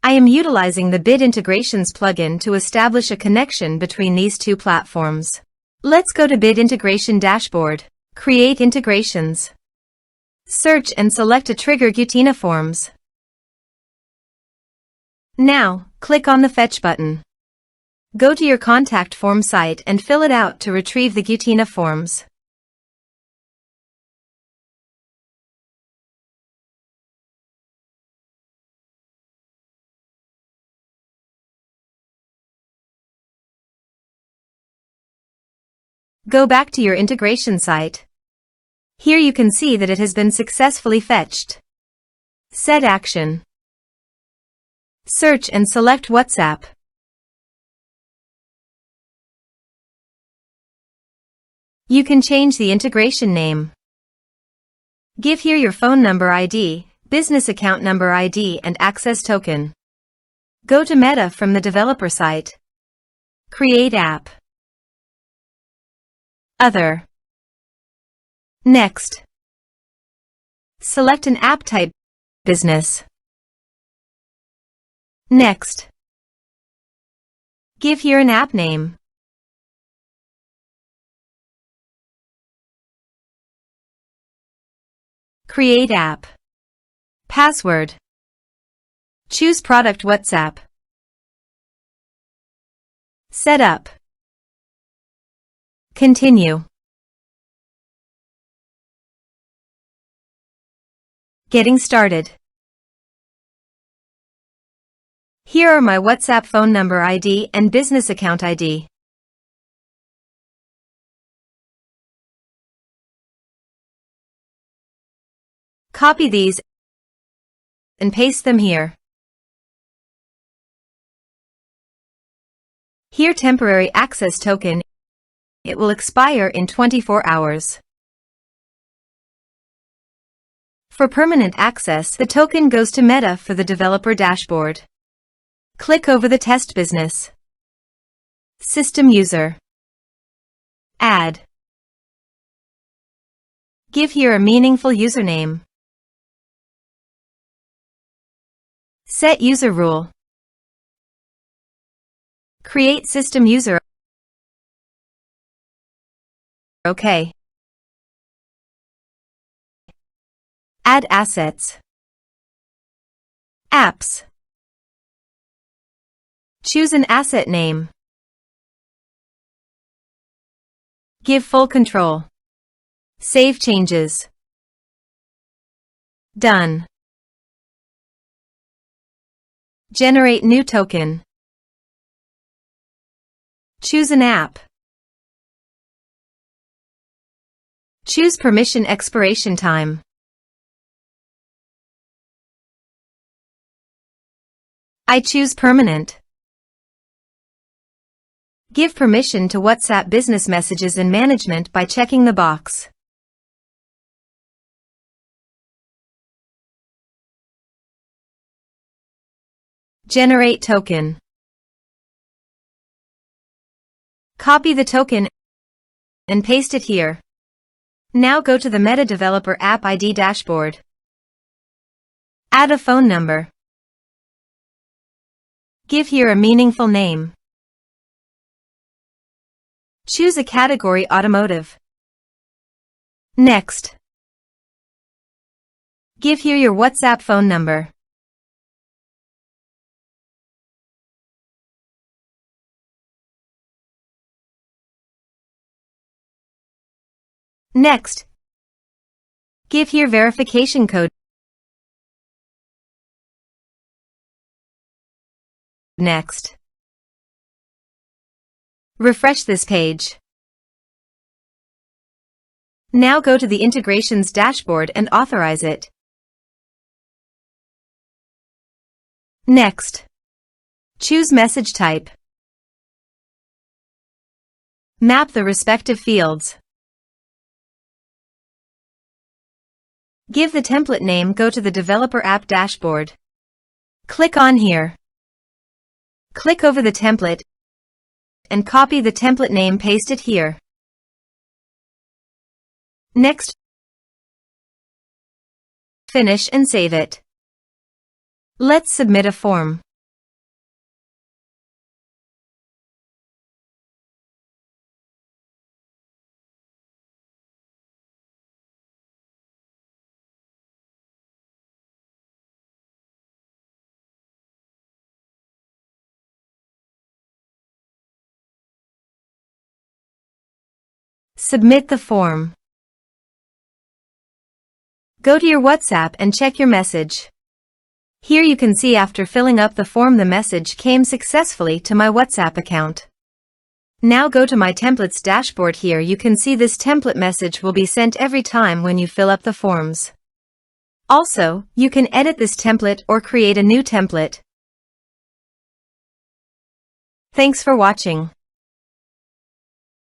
I am utilizing the Bid Integrations plugin to establish a connection between these two platforms. Let's go to Bid Integration Dashboard. Create integrations. Search and select a trigger Gutena Forms. Now, click on the Fetch button. Go to your contact form site and fill it out to retrieve the Gutena Forms. Go back to your integration site. Here you can see that it has been successfully fetched. Set action. Search and select WhatsApp. You can change the integration name. Give here your phone number ID, business account number ID and access token. Go to Meta from the developer site. Create app. Other. Next. Select an app type, business. Next. Give here an app name. Create app. Password. Choose product WhatsApp. Set up. Continue. Getting started. Here are my WhatsApp phone number ID and business account ID. Copy these and paste them here. Here temporary access token. It will expire in 24 hours. For permanent access, the token goes to Meta for the developer dashboard. Click over the test business. System user. Add. Give here a meaningful username. Set user rule. Create system user. OK. Add assets. Apps. Choose an asset name. Give full control. Save changes. Done. Generate new token. Choose an app. Choose permission expiration time. I choose permanent. Give permission to WhatsApp business messages and management by checking the box. Generate token. Copy the token and paste it here. Now go to the Meta Developer App ID dashboard. Add a phone number. Give here a meaningful name. Choose a category automotive. Next. Give here your WhatsApp phone number. Next. Give here verification code. Next. Refresh this page. Now go to the integrations dashboard and authorize it. Next. Choose message type. Map the respective fields. Give the template name. Go to the Developer App dashboard. Click on here. Click over the template and copy the template name. Paste it here. Next. Finish and save it. Let's submit a form. Submit the form. Go to your WhatsApp and check your message. Here you can see after filling up the form the message came successfully to my WhatsApp account. Now go to my templates dashboard. Here you can see this template message will be sent every time when you fill up the forms. Also, you can edit this template or create a new template. Thanks for watching.